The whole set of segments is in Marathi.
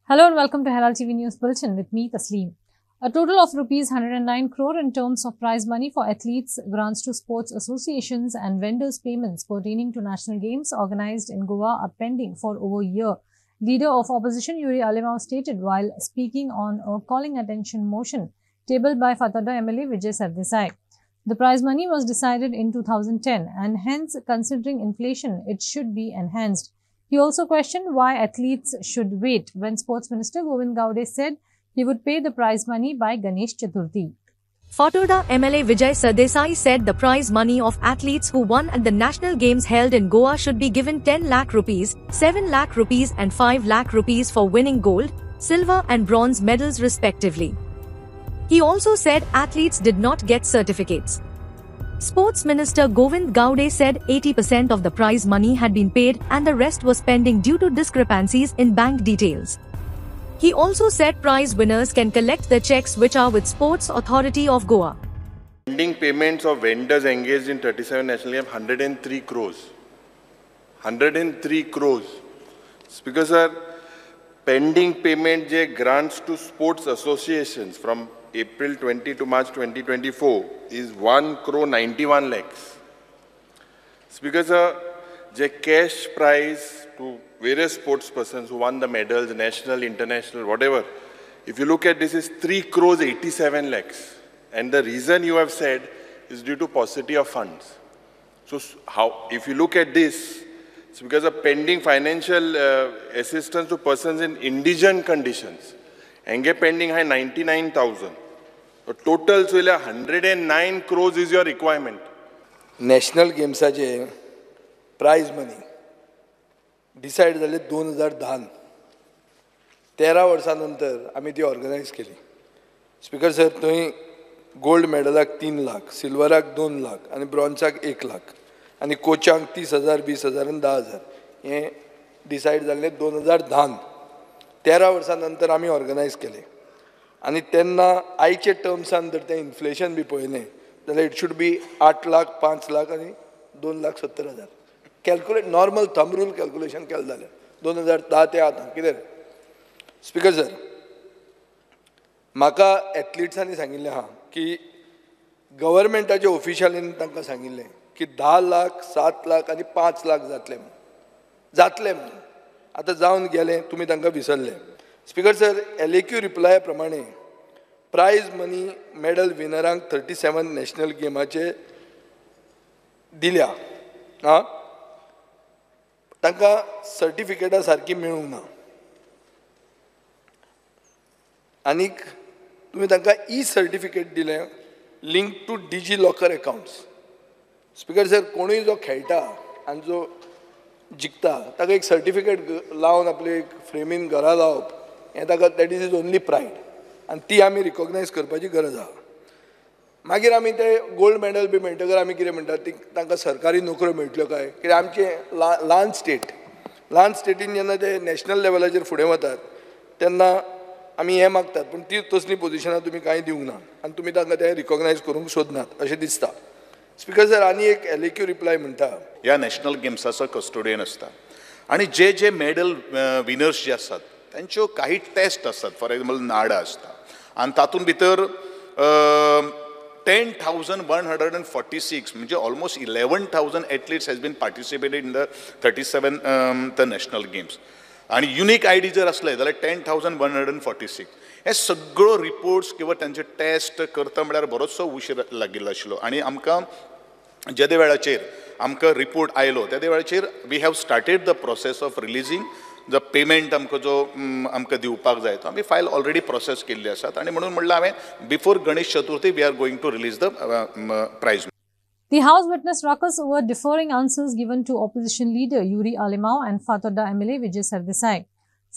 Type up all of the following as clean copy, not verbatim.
Hello and welcome to Herald TV News Bulletin with me, Tasleem. A total of Rs 109 crore in terms of prize money for athletes, grants to sports associations and vendors' payments pertaining to national games organized in Goa are pending for over a year. Leader of opposition Yuri Alimao stated while speaking on a calling attention motion tabled by Fatarda MLA Vijay Sardesai. The prize money was decided in 2010 and hence considering inflation, it should be enhanced. He also questioned why athletes should wait when Sports Minister Govind Gowde said he would pay the prize money by Ganesh Chaturthi. Fatarda MLA Vijay Sardesai said the prize money of athletes who won at the national games held in Goa should be given 10 lakh rupees, 7 lakh rupees and 5 lakh rupees for winning gold, silver and bronze medals respectively. He also said athletes did not get certificates. Sports Minister Govind Gowde said 80% of the prize money had been paid and the rest was pending due to discrepancies in bank details. He also said prize winners can collect the checks which are with Sports Authority of Goa. Pending payments of vendors engaged in 37 national games, 103 crores. 103 crores. Speaker sir, pending payment je grants to sports associations from April 20 to March 2024 is 1 crore 91 lakhs. Speaker sir, the cash prize to various sports persons who won the medals, national, international, whatever, if you look at this, is 3 crores 87 lakhs. And the reason you have said is due to paucity of funds. So if you look at this, it's because of pending financial assistance to persons in indigent conditions. Enge pending high 99,000. So total so 109 crores is your requirement. National Games prize money decide झाले 2010. 13 वर्षानंतर आम्ही ती ऑर्गनायज केली. स्पीकर सर, थंय गोल्ड मेडलाक 3 लाख, सिल्वराक 2 लाख आणि ब्रॉन्झाक 1 लाख आणि कोचांक 30,000, 20,000 आणि 10,000 हे डिसाईड झाले 2010. 13 वर्षानंतर आम्ही ऑर्गनायज केले आणि त्यांना आयचे टर्म्सान जर ते इन्फ्लेशन बी पळयलें जाल्यार it should be 8 lakh, 5 lakh आणि 2,70,000. Calculate normal thumb rule calculation केलें जाल्यार 2010 ते आतां कितें. स्पीकर सर, म्हाका एथलीट्सांनी सांगिल्लें आहा की गव्हर्मेंटाच्या ऑफिशियलीन तांकां सांगिल्लें की 10 लाख, 7 लाख आणि 5 लाख जातले म्हणून. आतां जावन गेलें, तुमी तांकां विसरले. स्पीकर सर, LAQ रिप्लाया प्रमाणे प्रायज मनी मेडल विनरांक 37 नॅशनल गेमाचे दिल्या. तांकां सर्टिफिकेटां सारकी मेळूंक ना आनीक तुमी तांकां सर्टिफिकेट दिलें link to DigiLocker accounts. Speaker sir, कोणूय जो खेळटा आनी जो जिखता ताका एक सर्टिफिकेट लावन आपले एक फ्रेमीन घरा लावप हें ताका दॅट इज ओन्ली प्रायड आनी ती आमी रिकॉग्नायज करपाची गरज आहा. मागीर आमी ते गोल्ड मेडल बी मेळटकर आमी कितें म्हणटात ती तांकां सरकारी नोकऱ्यो मेळटल्यो काय, कित्याक आमचे ल्हान स्टेटीन जेन्ना ते नॅशनल लेवलाचेर फुडें वतात तेन्ना आमी हें मागतात, पूण ती तसली पोजिशनां तुमी कांय दिवंक ना आनी तुमी तांकां ते रिकॉग्नायज करूंक सोदनात अशें दिसता. स्पीकर सर, आनी एक LAQ रिप्लाय म्हणटा, ह्या नॅशनल गेम्साचो कस्टोडियन आसता आणि जे मेडल विनर्स जे आसात तांच्यो काही टेस्ट आसतात. फॉर एग्जाम्पल नाडा आसता आणि तातूंत भितर 10,146 म्हणजे almost 11,000 athletes has been participated in the 37 national games आणि युनिक ID जर असले जाल्यार 10,146. हे सगळो रिपोर्ट्स किंवा तांचे टेस्ट करता म्हळ्यार बरोचसो उशीर लागिल्लो आशिल्लो आणि आमकां जे वेळाचेर आमकां रिपोर्ट आयलो त्या वेळाचेर we have started the process of releasing the payment आमकां जो आमकां दिवपाक जाय तो आमी फायल ऑलरेडी प्रोसेस केल्ली आसात आणि म्हणून म्हणलें हांवें before Ganesh Chaturthi we are going to release the price. The House witnessed ruckus over differing answers given to opposition leader Yuri Alimao and Fatarda MLA Vijay Sardesai.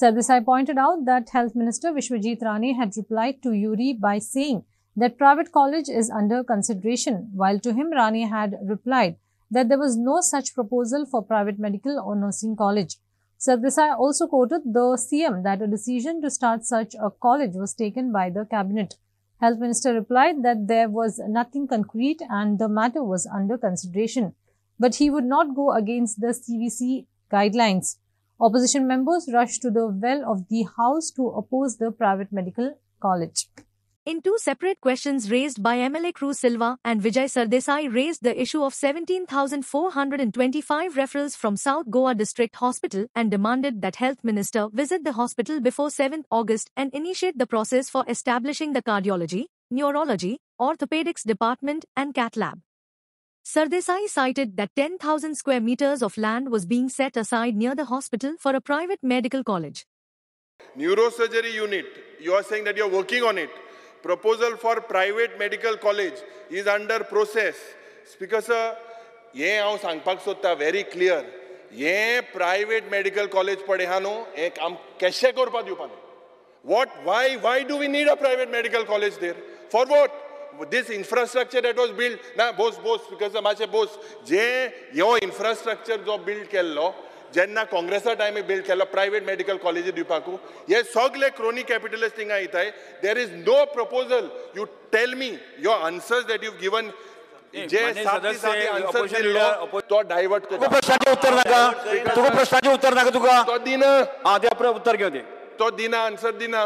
Sardesai pointed out that Health Minister Vishwajit Rane had replied to Yuri by saying that private college is under consideration, while to him Rane had replied that there was no such proposal for private medical or nursing college. Sardesai also quoted the CM that a decision to start such a college was taken by the cabinet. Health Minister replied that there was nothing concrete and the matter was under consideration, but he would not go against the CVC guidelines. Opposition members rushed to the well of the House to oppose the private medical college. In two separate questions raised by MLA Cruz Silva and Vijay Sardesai raised the issue of 17,425 referrals from South Goa District Hospital and demanded that Health Minister visit the hospital before 7th August and initiate the process for establishing the cardiology, neurology, orthopedics department and cath lab. Sardesai cited that 10,000 square meters of land was being set aside near the hospital for a private medical college. Neurosurgery unit, you are saying that you are working on it. Proposal for private medical college is under process. Speaker sir, ये हांव सांगपाक सोदता very clear. ये private medical college पडे हा न्हू, एक आम कशें करपा दिवपा न्हू. What? Why do we need a private medical college there? For what? This infrastructure that was built. Na boss, because मातशे boss, जे ह्यो infrastructure जो build केल्लो, जेन्ना काँग्रेसा टायमी बिल्ड केलो प्रायवेट मेडिकल कॉलेजी दिवपाकू हे सगळे क्रोनी कॅपिटलिस्ट थिंगा येताय there is no proposal you tell me your answers that you given जे सादी आन्सर दिल्लो तो डायवर्ट करता प्रश्नाचे उत्तर नाका तुका प्रश्नाचे उत्तर नाका तुका तो दिना ते आपलं उत्तर घेऊ दे तो दिना आन्सर दिना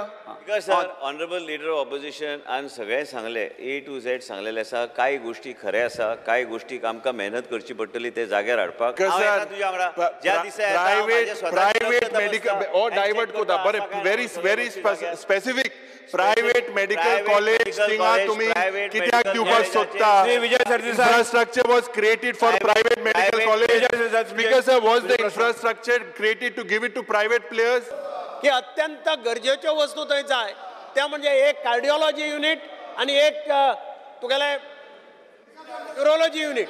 Because sir, honorable leader of opposition and सगळे सांगले A to Z सांगलेले आसा काय गोष्टी खरे आसा काय गोष्टी आमकां मेहनत करची पडटली ते जाग्यार हाडपाक प्रायवेट मेडिकल ओ डायवर्ट कोता बरे very specific private medical college थिंगा तुम्ही कित्याक दिवपाक सोदता infrastructure was created for private medical college because was the infrastructure created to give it to private players की अत्यंत गरजेच्यो वस्तू थंय जाय त्या म्हणजे एक कार्डिओलॉजी युनिट आणि एक तुगेले न्यूरोलॉजी युनिट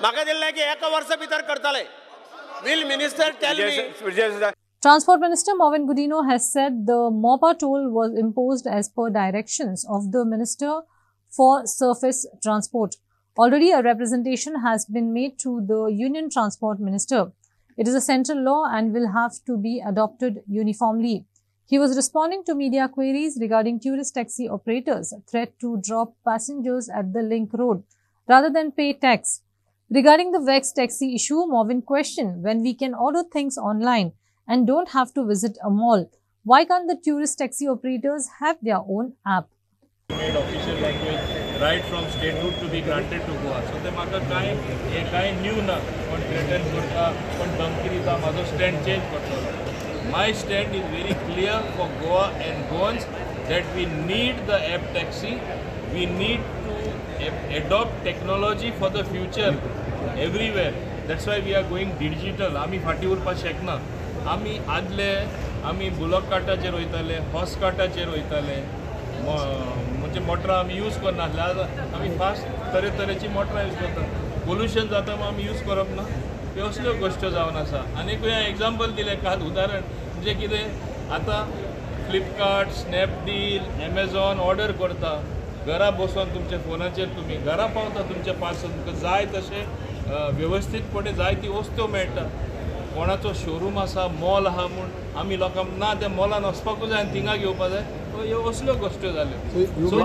म्हाका दिल्ले की एका वर्सा भितर करतले will minister tell me Transport Minister Movin Godino has said the MOPA toll was imposed as per directions of the Minister for Surface Transport. Already a representation has been made to the Union Transport Minister. It is a central law and will have to be adopted uniformly. He was responding to media queries regarding tourist taxi operators' threat to drop passengers at the link road rather than pay tax. Regarding the vexed taxi issue, Movin questioned when we can order things online and don't have to visit a mall. Why can't the tourist taxi operators have their own app? Made official language right from state route to be granted to Goa. So they म्हाका काय न्यू ना पण थ्रेटन करता पण धमकी दिता म्हाजो स्टँड चेंज करतलो. My stand is very clear for Goa and Goans that we need the app taxi. We need to adopt technology for the future everywhere. That's why we are going digital. आमी फाटी उरपा शकना. आमी बुलॉक कार्टाचेर वयताले, हॉर्स कार्टाचेर वयताले. म्हणजे मोटरां आमी यूज करनासले आमी फास्ट तरेतरेची मोटरां यूज करता पोल्युशन जाता मग आमी यूज करप ना ह्यो असल्यो गोश्ट्यो जावन आसा आनीक एग्जाम्पल दिलें काल उदाहरण म्हणजे कितें आतां फ्लिपकार्ट स्नॅपडील एमेझॉन ऑर्डर करता घरा बसून तुमच्या फोनाचेर तुमी घरा पावता तुमचें पार्सल तुमकां जाय तशें वेवस्थीतपणे जाय ती वस्तू मेळटा कोणाचो शोरूम आसा मॉल आहा म्हूण आमी लोकांक ना त्या मॉलान वचपाकूच जाय आनी थिंगा घेवपा जाय ह्यो असल्यो गोश्ट्यो जाल्यो so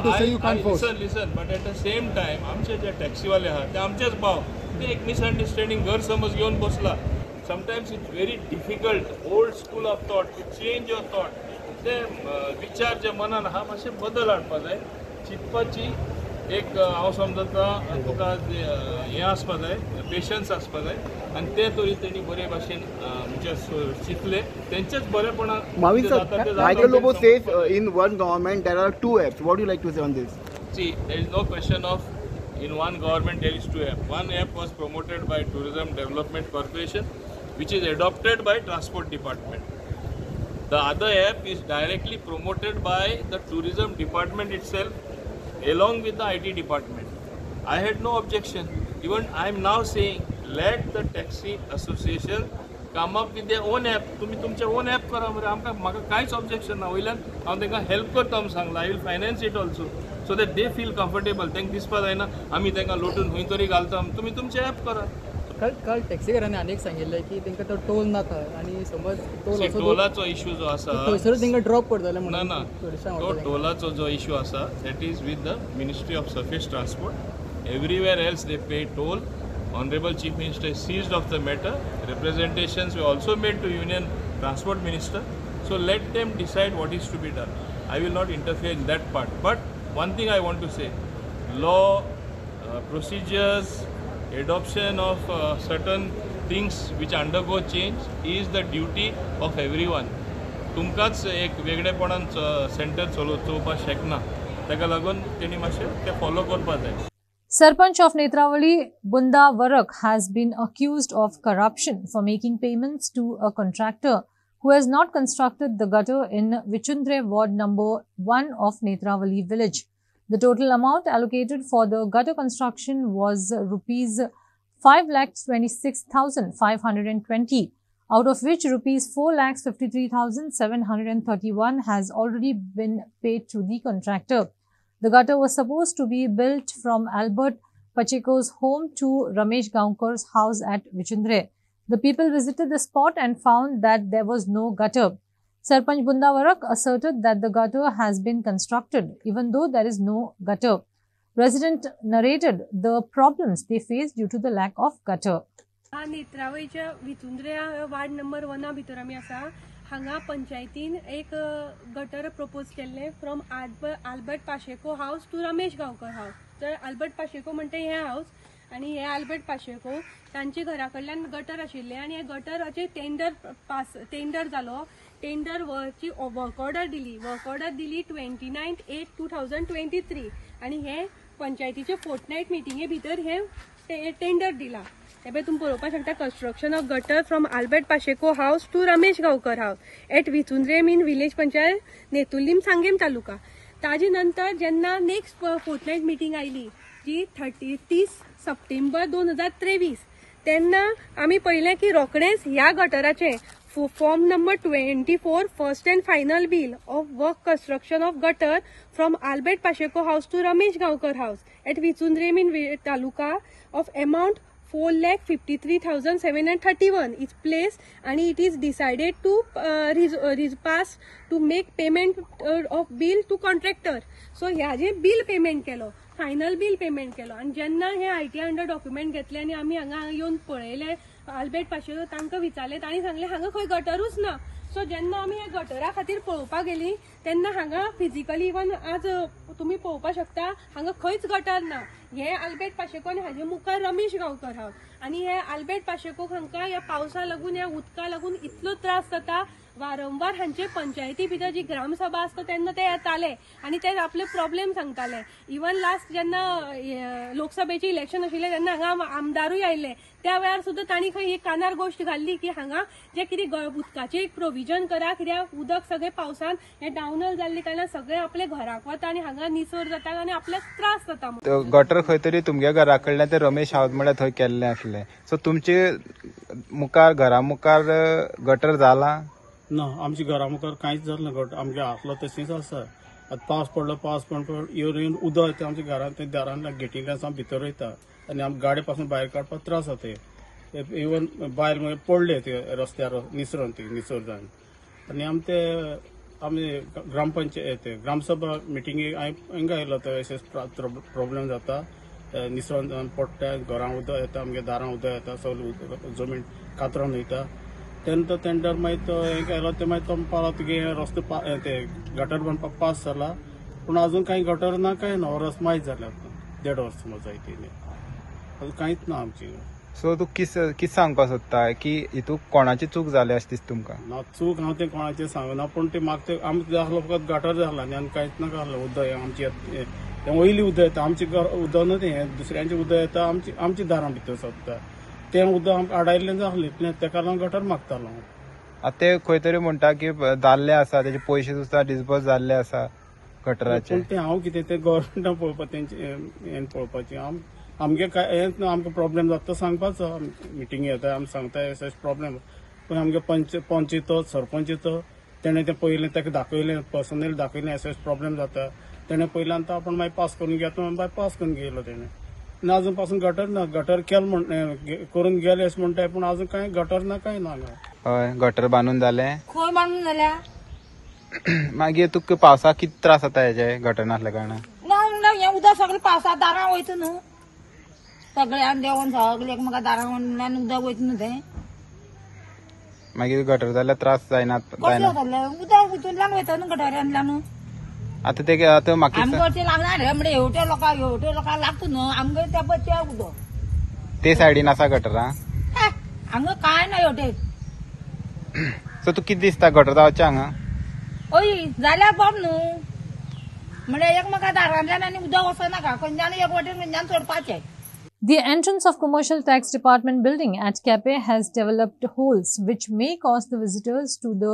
listen but at the same time आमचे जे टॅक्सीवाले आहा ते आमचेच भाव ते एक मिसअंडरस्टँडींग घर समज घेवन बसला sometimes it's very difficult old school of thought to change your thought ते विचार जे मनान आहा मातशे बदल हाडपा जाय चिंतपाची एक हांव समजता तुका हें आसपा जाय पेशन्स आसपा जाय आनी ते तरी तेणी बरे भाशेन म्हणजे चिंतले तेंचेच बरेपणा Michael Lobo says in one government there are two apps. What do you like to say on this? See, there is no question of in one government there is two apps. One app was promoted by Tourism Development Corporation, which is adopted by Transport Department. The other app is directly promoted by the Tourism Department itself, along with the IT department. I had no objection. Even I am now saying, let the taxi association come up with their own app. तुम्ही तुमचे own app करा मरे आमकां म्हाका कांयच ऑब्जेक्शन ना वयल्यान हांव तांकां हेल्प करता म्हूण सांगला I will finance it also so that they feel comfortable तांकां दिसपा जायना आमी तांकां लोटून खंय तरी घालता तुमी तुमचे ॲप करा काल टॅक्सीकारांनी आनीक सांगिल्लें की तांकां तो टोल नाका आनी समज टोलाचो इशू जो आसा थंयसरूच तांकां ड्रॉप करतले म्हणून ना तो टोलाचो जो इशू आसा that is with the ministry of surface transport everywhere else they pay toll Honorable Chief Minister is seized of the matter. Representations were also made to Union Transport Minister. So let them decide what is to be done. I will not interfere in that part. But one thing I want to say, law, procedures, adoption of certain things which undergo change is the duty of everyone. तुमकांच एक वेगळेपणान सेंटर चलोवपाक शकना, ताका लागून तेणी मातशें ते फॉलो करपाक जाय. Sarpanch of Netrawali, Bunda Varak, has been accused of corruption for making payments to a contractor who has not constructed the gutter in Vichundre Ward number 1 of Netrawali village. The total amount allocated for the gutter construction was rupees 5,26,520, out of which rupees 4,53,731 has already been paid to the contractor. The gutter was supposed to be built from Albert Pacheco's home to Ramesh Gaonkar's house at Vichundre. The people visited the spot and found that there was no gutter. Sarpanch Bunda Varak asserted that the gutter has been constructed, even though there is no gutter. Resident narrated the problems they face due to the lack of gutter. नेत्रावळीच्या विचुंद्रे वार्ड नंबर 1 भितर आमी आसा. हांगा पंचायतीन एक गटर प्रपोज केल्ले from Albert Pacheco house to Ramesh Gaonkar house. तर आल्बर्ट पाशेको म्हणटा हे हाऊस आणि हे आल्बर्ट पाशेको तांचे घरा कडल्यान गटर आशिल्ले आणि हे गटराचे टेंडर जालो. टेंडरची वर्क ऑर्डर दिली 29/8/2023 आणि हे पंचायतीचे फोर्टनाइट मिटिंगे भितर हे टेंडर दिला. हे तुम्ही पळोवपाक शकता, construction of gutter from Albert Pacheco house to Ramesh Gaonkar house at Vichundre in village panchayat Neturlim Sanguem taluka. ताजे नंतर जेन्ना नेक्स्ट फोर्टनाइट मिटिंग आयली जी 30 सप्टेंबर 2023, तेन्ना आमी पळयलें की रोखडेंच ह्या गटराचे form number 24 first and final bill of work construction of gutter from Albert Pacheco house to Ramesh Gaonkar house at Vichundre in taluka of amount 4,53,731 is placed and it is decided to pass to make payment of bill to contractor. So ह्याचे बिल पेमेंट केलो, फायनल बिल पेमेंट केलो आणि जेन्ना हे ITI अंडर डॉक्युमेंट घेतले आणि आम्ही हांगा येऊन पळयले आल्बर्ट पाशेको, तांकां विचारले, तांणी सांगले हांगा खंय गटरूच ना. सो जेन्ना आमी ह्या गटरा खातीर पळोवपाक गेली तेन्ना हांगा फिजिकली इवन आज तुम्ही पळोवपाक शकता हांगा खंयच गटर ना. हे आल्बर्ट पाशेको आनी हाजे मुखार रमेश गांवकर हाऊस आणि हे आल्बर्ट पाशेको हांकां ह्या पावसा लागून ह्या उदका लागून इतलो त्रास जाता. वारंवार हांचे पंचायती भितर जी ग्रामसभा आसता तेन्ना ते येताले आणि ते आपले प्रॉब्लेम सांगताले. इवन लास्ट जेन्ना लोकसभेची इलेक्शन आशिल्ले तेन्ना हांगा आमदारूय आयिल्ले, त्या वेळार सुद्दां तांणी खंय एक कानार गोश्ट घाल्ली की हांगा जे कितें उदकाचें एक प्रोविजन करा, कित्याक उदक सगळें पावसान हें डावनल जाल्ले कारणान सगळे आपले घराक वता आणि हांगा निसर जाता आणि आपल्याक त्रास जाता. गटर खंय तरी तुमगे घरा कडल्यान ते रमेश हाऊस म्हळ्यार थंय केल्लें आसलें. सो तुमचे मुखार घरा मुखार गटर जाला ना? आमच्या घरा मुखार कांयच जालें ना. गटर आमगे आसलो तशेंच आसा. आतां पावस पडलो येवन उदक येता आमच्या घरांत, दारान गेटींतल्यान सावन भितर वयता आनी आमकां गाडी पासून भायर काडपाक त्रास जाता. इवन भायर पडले ते रस्त्यार निसर जावन आनी आमी ग्रामपंचायत ग्रामसभा मिटिंगेक हांगा आयलो. अशें प्रॉब्लेम जाता, निसरून जावन पडटा, घरां उदक येता, आमगे दारां उदक येता, सगळें जमीन कातरून वयता. तेन्ना तो टेंडर मागीर तो हें केलो, ते मागीर तो पावलो तुगे रस्तो ते गटर बांदपाक पास जाला, पूण अजून कांय गटर ना, कांय ना. वर्स माहीत जालें, 1.5 वर्स समज जायती अजून कांयच ना आमची. सो तूं कितें सांगपाक सोदता की हितून कोणाची चूक जाली अशें दिसता तुमकां? ना चूक हांव तें कोणाचें सांगना, पूण ते म्हाका आमकां जाय आसलो फकत गटर जाय आसलो आनी कांयच नाका आसलें. उदक आमची वयली उदक येता, आमचें उदक न्हू तें, दुसऱ्यांचें उदक येता, आमच्या दारां भितर सोदता. तें उदक आमकां आडायल्लें जालें, तेका लागून गटर मागतालो. आतां ते खंय तरी म्हणटा की जाल्ले आसा, तेजे पयशे सुद्दां डिस्बर्स जाल्ले आसा गटराचे. पूण तें हांव कितें तें गव्हर्मेंटान पळोवपाक, तेंचे हें पळोवपाचें. आमगे हेंच न्हू, आमकां प्रॉब्लेम जाता तो सांगपाचो. मिटींग येता आमी सांगता अशें प्रॉब्लेम. पूण आमगे पंच तो सरपंच तो तेणें तें पयलें ताका दाखयलें, पर्सनली दाखयलें अशें प्रॉब्लेम जाता. तेणें पयलें आनी तो आपण मागीर पास करून घेता, मागीर पास करून गेलो तेणें. ना अजून पासून गटर ना. गटर करून गेले अशें म्हणटाय, पूण अजून कांय गटर ना, कांय ना. हय, गटर बांदून जालें. खंय बांदून जाल्या? मागीर तुका पावसाक कितें त्रास जाता हेजे गटर नासल्या कारणान? ना हें उदक सगळें पावसाक दारां वयता न्हू. सगळ्यान देवून सगळे म्हाका दारांतल्यान उदक वयता न्हू तें मागीर गटर जाल्यार त्रास जायना जाल्यार उदक भितूरल्यान वयता न्हू गटाऱ्यांतल्यान आतां ते आतां म्हाका आमकां अशें लागना रे म्हणजे हेवटे लोकांक लागता न्हू आमकां त्या पत्त्या उदक ते सायडीन आसा गटरां हांगा कांय ना हेवटे सो तूं कितें दिसता गटर जावचें हांगा ओय जाल्यार बॉब न्हू म्हणजे एक म्हाका दारांतल्यान आनी उदक वचनाका खंयच्यान एक वाटेन खंयच्यान सोडपाचें. The entrance of Commercial Tax Department building at Kepe has developed holes which may cause the visitors to the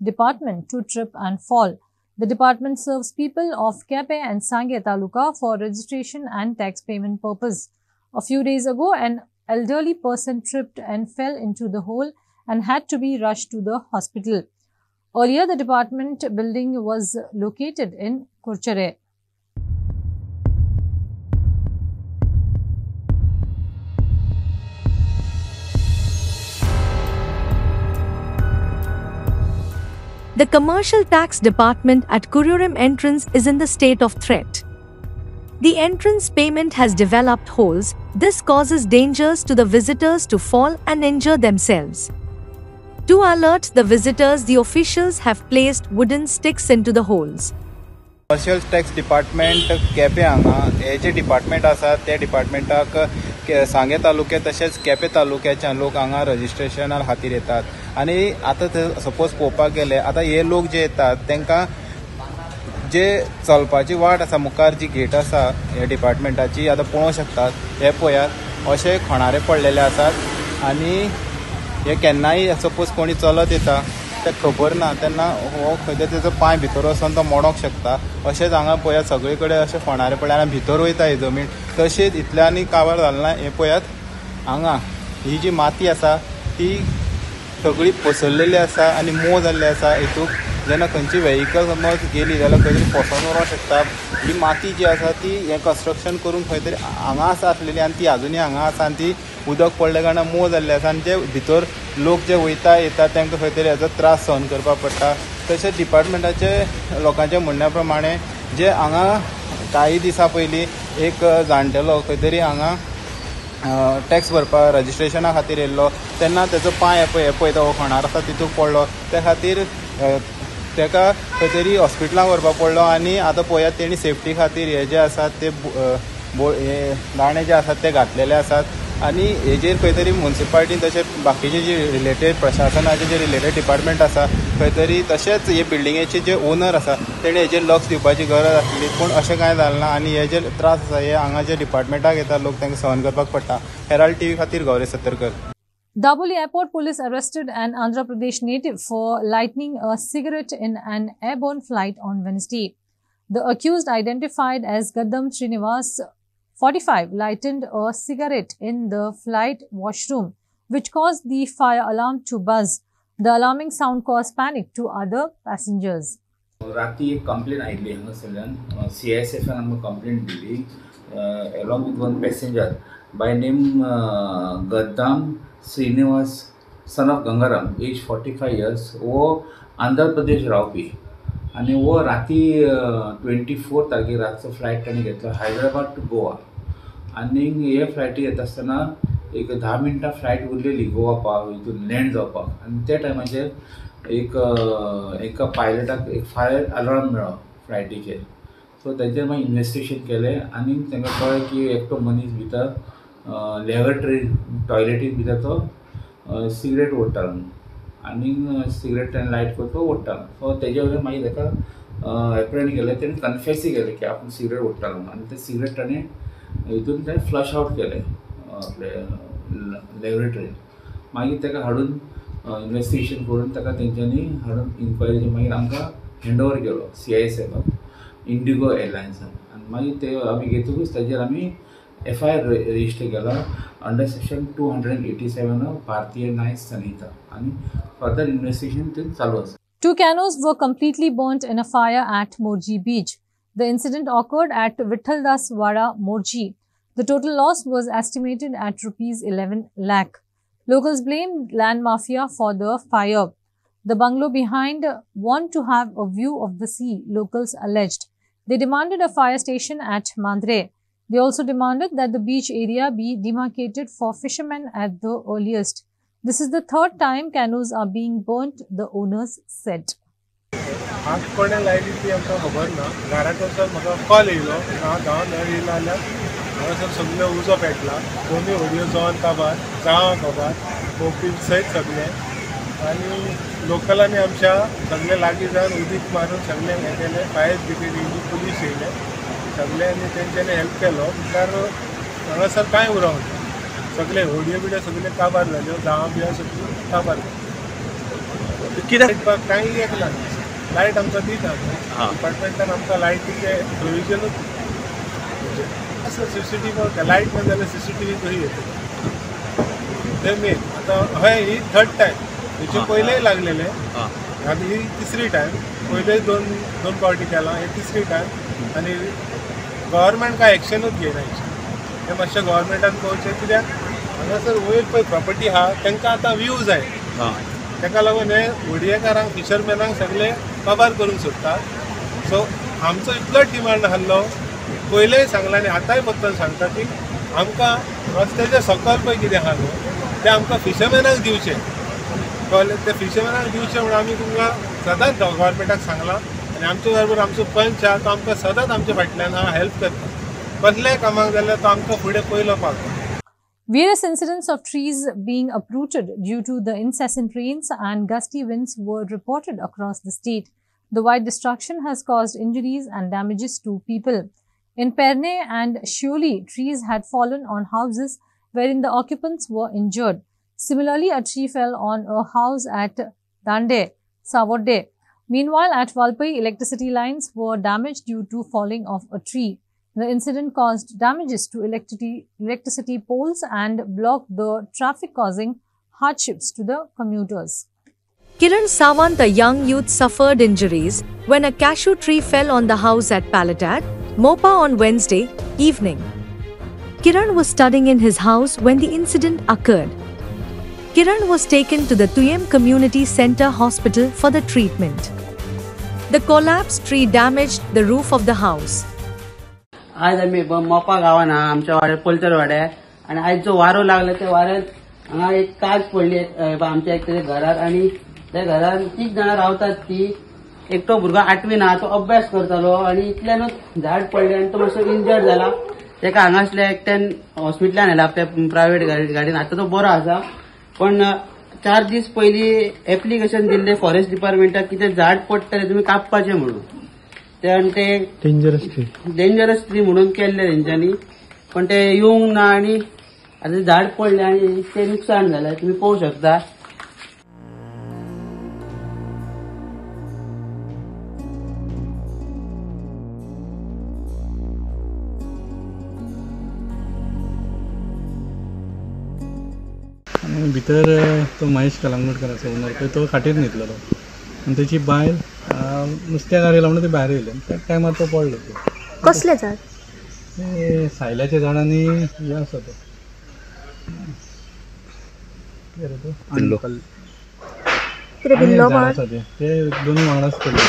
department to trip and fall. The department serves people of Kepe and Sangye Taluka for registration and tax payment purpose. A few days ago, an elderly person tripped and fell into the hole and had to be rushed to the hospital. Earlier, the department building was located in Kurchare. The commercial tax department at Kuriram entrance is in the state of threat. The entrance payment has developed holes. This causes dangers to the visitors to fall and injure themselves. To alert the visitors, the officials have placed wooden sticks into the holes. Commercial tax department Quepem हांगा हे जे डिपार्टमेंट आसा ते डिपार्टमेंटाक सांगे तालुके तशेंच केपें तालुक्याच्यान लोक हांगा रजिस्ट्रेशना खातीर येतात आनी आतां सपोज पळोवपाक गेले आतां हे लोक जे येतात तांकां जे चलपाची वाट आसा मुखार जी गेट आसा ह्या डिपार्टमेंटाची आतां पळोवंक शकतात हे पळयात अशे खणारे पडलेले आसात आनी हे केन्नाय सपोज कोणी चलत येता ते खबर ना तेन्ना हो खंय तेजो पांय भितर वचून तो मोडोंक शकता अशेंच हांगा पळयात सगळे कडेन अशे फोंडारे पडले आनी भितर वयता ही जमीन तशेंच इतल्यांनी काबार जालें ना हे पळयात हांगा ही जी माती आसा ती सगळी पसरलेली आसा आनी मोव जाल्ली आसा हितूक जेन्ना खंयची व्हेहिकल समज गेली जाल्यार खंय तरी फसोन व्हरोंक शकता ही माती जी आसा ती हें कन्स्ट्रक्शन करून खंय तरी हांगा आसा आसलेली आनी ती आजुनूय हांगा आसा आनी ती उदक पडल्या कारणान मोव जाल्ली आसा आनी जे भितर लोक जे वयता येता तांकां खंय तरी हेजो त्रास सहन करपाक पडटा तशेंच डिपार्टमेंटाचे लोकांच्या म्हणण्या प्रमाणे जे हांगा काही दिसां पयलीं एक जाणटेलो खंय तरी हांगा टॅक्स भरपाक रजिस्ट्रेशना खातीर येयल्लो तेन्ना तेजो पांय पळयता हो खणार आसा तितूंत पडलो त्या खातीर ताका खंय तरी हॉस्पिटलांत व्हरपाक पडलो आनी आतां पळयात तेणी सेफ्टी खातीर हे जे आसात ते हे दाणे जे आसात ते घातलेले आसात आनी हेजेर खंय तरी म्युन्सिपालिटीन तशें बाकीचे जे रिलेटेड प्रशासनाचे जे रिलेटेड डिपार्टमेंट आसा खंय तरी तशेंच हे बिल्डिंगेचे जे ओनर आसा तेणे हेजेर लक्ष दिवपाची गरज आसली पूण अशें कांय जालें ना आनी हे जे त्रास आसा हे हांगा जे डिपार्टमेंटाक येता लोक तांकां सहन करपाक पडटा. हेराल्ड TV खातीर Gauri सत्तरकर. Daboli Airport police arrested an Andhra Pradesh native for lighting a cigarette in an airborne flight on Wednesday. The accused, identified as Gaddam Srinivas, 45, lighted a cigarette in the flight washroom, which caused the fire alarm to buzz. The alarming sound caused panic to other passengers. राती एक कंप्लेन आयिल्ली हांगासरल्यान CISF आमकां कंप्लेन दिली along with one passenger by name Gaddam Srinivas, son of Gangaram, age 45 years. वो आंध्र प्रदेश रावपी आनी वो राती 24 तारखेक रातचो फ्लायट ताणें घेतलो हैदराबाद टू गोवा आनी हे फ्लायटी येता आसतना एक 10 मिनटां फ्लायट उरलेली गोवा हितून लँड जावपाक आनी त्या टायमाचेर एका पायलटाक एक फायर अलार्म मेळ्ळो फ्लायटीचेर सो तेजेर मागीर इन्वेस्टिगेशन केलें आनी तांकां कळ्ळें की एकटो मनीस भितर लॅबोरेटरी टॉयलेटीक भितर तो सिगरेट ओडटालो आनी सिगरेट ताणें लायट करून तो ओडटालो सो तेजे वयल्यान मागीर ताका एप्रेंट केलें तेणें कन्फेसूय केलें की आपूण सिगरेट ओडटालो आनी तें सिगरेट ताणें हितून तेणें फ्लश आउट केलें आपले लॅबोरेटरीन मागीर ताका हाडून इन्वेस्टिगेशन करून ताका तेंच्यांनी हाडून इन्क्वायरीचे मागीर आमकां हँड ओवर केलो CISFाक इंडिगो एअरलायन्सान आनी मागीर ते आमी घेतकूच ताजेर आमी FIR रजिस्टर केला अंडर सेक्शन 287 ऑफ भारतीय न्याय संहिता आणि फर्दर इन्वेस्टिगेशन चालू आसा. 2 canoes were completely burnt in a fire at Morji Beach. The incident occurred at Vithaldas Wada, Morji. The total loss was estimated at rupees 11 lakh. Locals blamed land mafia for the fire. The bungalow behind want to have a view of the sea, locals alleged. They demanded a fire station at Mandre. They also demanded that the beach area be demarcated for fishermen at the earliest. This is the third time canoes are being burnt, the owners said. आग कोणे लायली ती आमकां खबर ना. घरांत वचून म्हाका कॉल येयलो, हांव गांवांत येयला जाल्यार हांगासर सगळे उजो पेटला. दोनूय व्हडयो जॉन काबार, गांवां काबार, मोपील सयत सगळे. आनी लोकलांनी आमच्या सगळे लागीं जावन उदीक मारून सगळे हें केलें. फायर ब्रिगेड येयली, पुलीस येयले, सगळ्यांनी तेंच्यांनी हेल्प केलो. मुखार हांगासर कांय उरोंक ना. सगळे व्हडयो बिड्यो सगळे काबार जाल्यो, गांवां बियां सगळीं काबार जाल्यो. कित्याक कांय एक लागना. लायट आमकां दिता डिपार्टमेंटान आमकां लायटीचे प्रोविजनूच असं CCTV लायट ना जाल्यार CCTV कशी येतली ते मेन. आतां हय ही थर्ड टायम, हेचे पयलेय लागलेले, आतां ही तिसरी टायम. पयलेय दोन पावटी केला, हे तिसरी टायम. आनी गव्हर्मेंट काय एक्शनूच घेयना हें मातशें गव्हर्मेंटान पळोवचें. कित्याक हांगासर वयर पळय प्रॉपर्टी आहा तांकां आतां व्यू जाय. ताका लागून हे व्हडयेकारांक फिशरमॅनांक सगळे काबार करूंक सोदतात. सो आमचो इतलो डिमांड आसलो, पयलेंय सांगलां आनी आतांय बद्दल सांगता की आमकां रस्त्याच्या सकयल पळय कितें आहा न्हू तें आमकां फिशरमॅनांक दिवचें. कळ्ळें? ते फिशरमॅनांक दिवचें म्हणून आमी तुमकां सदांच गव्हर्मेंटाक सांगलां. आनी आमचे बरोबर आमचो पंच आहा तो आमकां सदांच आमच्या फाटल्यान हेल्प करता. कसलेय कामाक जाल्यार तो आमकां फुडें पयलो पावता. Various incidents of trees being uprooted due to the incessant rains and gusty winds were reported across the state. The wide destruction has caused injuries and damages to people. In Perne and Shioli, trees had fallen on houses wherein the occupants were injured. Similarly, a tree fell on a house at Dande, Savorde. Meanwhile, at Valpai, electricity lines were damaged due to falling of a tree. The incident caused damages to electricity poles and blocked the traffic, causing hardships to the commuters. Kiran Sawant, a young youth, suffered injuries when a cashew tree fell on the house at Palatad, Mopa on Wednesday evening. Kiran was studying in his house when the incident occurred. Kiran was taken to the Tuyem Community Center Hospital for the treatment. The collapsed tree damaged the roof of the house. आज आम्ही मोपा गावान आहा आमच्या वाड्यार पोलतर वाड्यार. आणि आज जो वारो लागला त्या वाऱ्यात हांगा एक काज पडली आमच्या एक घरात. आणि त्या घरात 3 जाणां रावतात. ती एकटो भुरगो 8वीन आहा, तो अभ्यास करतालो आणि इतल्यानूच झाड पडले आणि तो मातसो इंजर्ड जाला. ताका हांगासल्या एकट्यान हॉस्पिटलान व्हेला त्या प्रायव्हेट गाडीन. आता तो बरो आसा. पण 4 दीस पयलीं एप्लिकेशन दिल्ले फॉरेस्ट डिपार्टमेंटाक कितें झाड पडटले तुमी कापपाचें म्हणून. ते डेंजरस ट्री म्हणून केल्ले तेंच्यांनी. पण ते येवंक ना आणि आता झाड पडले आणि ते नुकसान झालं तुम्ही पळोवू शकता. आणि भितर तो महेश कलंगूटकर आसा ओनर तो खाटीर न्हिदलेलो आणि त्याची बायल नुस्त्याक आयला म्हणून ते भायर येयले. त्या टायमार तो पडलो. कसले झाड? सायल्याच्या झाडांनी हे आसा तो ते दोनूय वांगडाच पडले.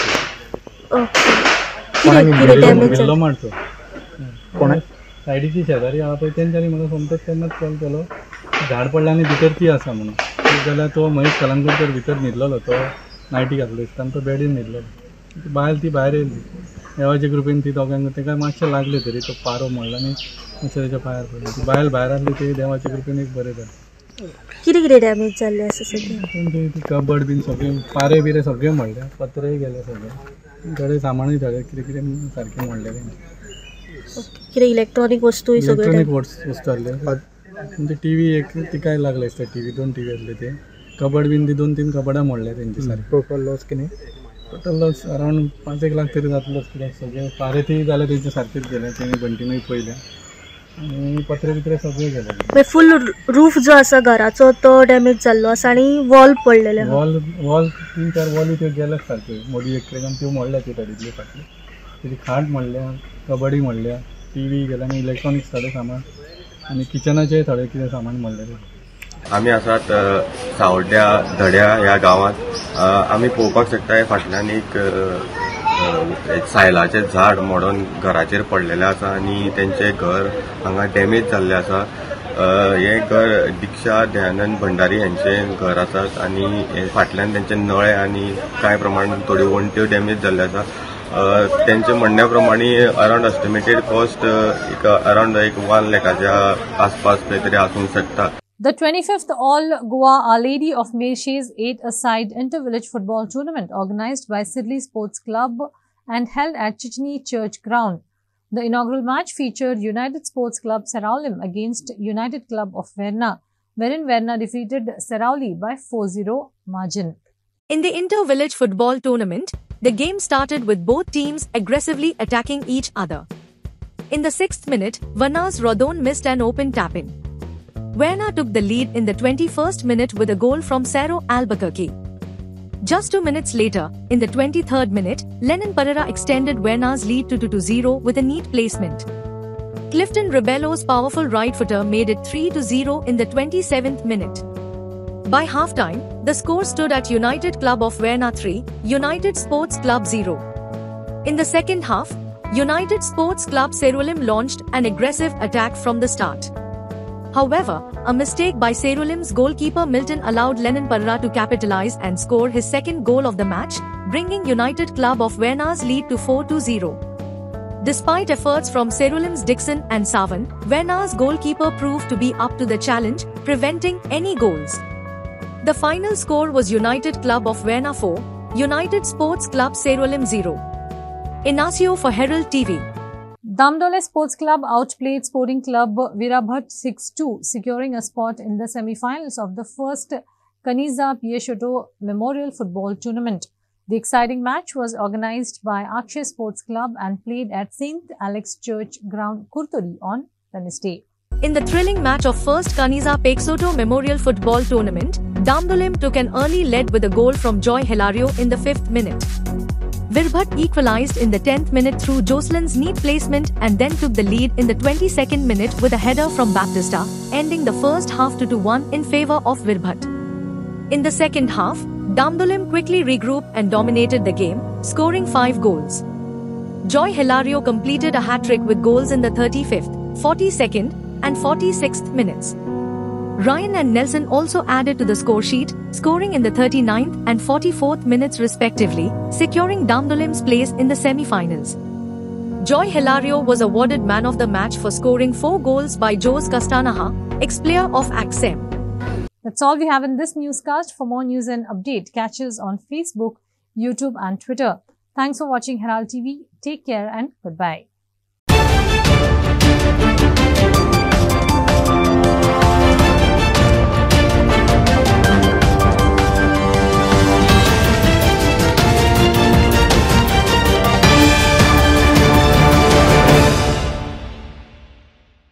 मारतो सायडीची शेजारी आहा पळय तेंच्यांनी म्हाका सोमतेच तेन्नाच कॉल केलो झाड पडला आनी भितर ती आसा म्हणून. जाल्यार तो महेश कलंगूटकर भितर न्हिदलेलो. तो नायटी घातलो दिसता तो बेडीन न्हिदलेलो. बायल ती भायर येयली. देवाचे कृपेन ती दोगांक ताका मातशें लागले तरी तो पारो मोडला आनी मातशें तेच्या पांयार पडली. ती बायल भायर आसली ती देवाचे कृपेन एक बरें जालें. कितें कितें डॅमेज जाल्लें आसा सगळें? ती कबड बीन सगळें पारे बिरे सगळें मोडले. पत्रेय गेले सगळें. थोडे सामानूय थोडे कितें कितें सारकें मोडलेलें. कितें इलेक्ट्रॉनीक वस्तूय सगळें? इलेक्ट्रॉनीक वस्तू आहले. म्हणजे टीव्ही एक तिकाय लागले दिसता. टीव्ही 2 टीव्ही आसले ते. कबड बीन ती 2-3 कबडां मोडले तेंचे सारकें. टोटल लॉस कितें? टोटल लॉस अरावंड 5-1 लाख तरी जातलोच. कित्याक सगळे पारे ती जाले तेंचे सारकेच गेले. तेणी बंटीनूय पयले आनी पत्रे बित्रे सगळे गेले. फूल रूफ जो आसा घराचो तो डॅमेज जाल्लो आसा आनी वॉल पडलेले. वॉल 3-4 वॉली त्यो गेल्यात सारक्यो. मोदी एकट्यान त्यो मोडल्या त्यो गाडीतल्यो फाटल्यो. तेजी खाट मोडल्या, कबडी मोडल्या, टीव्ही गेल्या आनी इलेक्ट्रॉनिक्स थोडे सामान आनी किचनाचेय थोडे कितें सामान मोडलेलें. आमी आसात सावड्ड्या धड्या ह्या गांवांत. आमी पळोवपाक शकता फाटल्यान एक एक सायलाचें झाड मोडून घराचेर पडलेलें आसा आनी तेंचें घर हांगा डॅमेज जाल्लें आसा. हे घर दिक्षा दयानंद भंडारी यांचें घर आसात आनी फाटल्यान तेंचे नळे आनी कांय प्रमाणात थोड्यो वण्ट्यो डॅमेज जाल्ल्यो आसा. त्यांच्या म्हणण्या प्रमाणे अराउंड एस्टिमेटेड कॉस्ट अराउंड 1 लाखाच्या आसपास खंय तरी आसूंक शकता. The 25th All Goa Our Lady of Mayshes 8-a-side inter-village football tournament organized by Sidley Sports Club and held at Chichni Church Ground. The inaugural match featured United Sports Club Seraulim against United Club of Verna, wherein Verna defeated Serauli by 4-0 margin. In the inter-village football tournament, the game started with both teams aggressively attacking each other. In the 6th minute, Verna's Rodon missed an open tap-in. Verna took the lead in the 21st minute with a goal from Cerro Albuquerque. Just 2 minutes later, in the 23rd minute, Lenin Pereira extended Verna's lead to 2-0 with a neat placement. Clifton Rebello's powerful right footer made it 3-0 in the 27th minute. By half-time, the score stood at United Club of Verna 3, United Sports Club 0. In the second half, United Sports Club Seraulim launched an aggressive attack from the start. However, a mistake by Seraulim's goalkeeper Milton allowed Lenin Pereira to capitalize and score his second goal of the match, bringing United Club of Verna's lead to 4-0. Despite efforts from Seraulim's Dixon and Savan, Verna's goalkeeper proved to be up to the challenge, preventing any goals. The final score was United Club of Verna 4, United Sports Club Seraulim 0. Inacio for Herald TV. Damdole Sports Club outplayed Sporting Club Virabhat 6-2, securing a spot in the semi-finals of the first Kaniza Pieshoto Memorial Football Tournament. The exciting match was organized by Akshay Sports Club and played at St. Alex Church Ground, Kurturi on Wednesday. In the thrilling match of first Kaniza Pieshoto Memorial Football Tournament, Damdolim took an early lead with a goal from Joy Hilario in the 5th minute. Virbhat equalized in the 10th minute through Jocelyn's neat placement and then took the lead in the 22nd minute with a header from Baptista, ending the first half 2-1 in favour of Virbhat. In the second half, Damdolim quickly regrouped and dominated the game, scoring 5 goals. Joy Hilario completed a hat-trick with goals in the 35th, 42nd and 46th minutes. Ryan and Nelson also added to the score sheet, scoring in the 39th and 44th minutes respectively, securing Damdolim's place in the semi-finals. Joy Hilario was awarded man of the match for scoring 4 goals by Jose Castanaha, ex-player of Axem. That's all we have in this newscast. For more news and update, catch us on Facebook, YouTube and Twitter. Thanks for watching Herald TV. Take care and goodbye.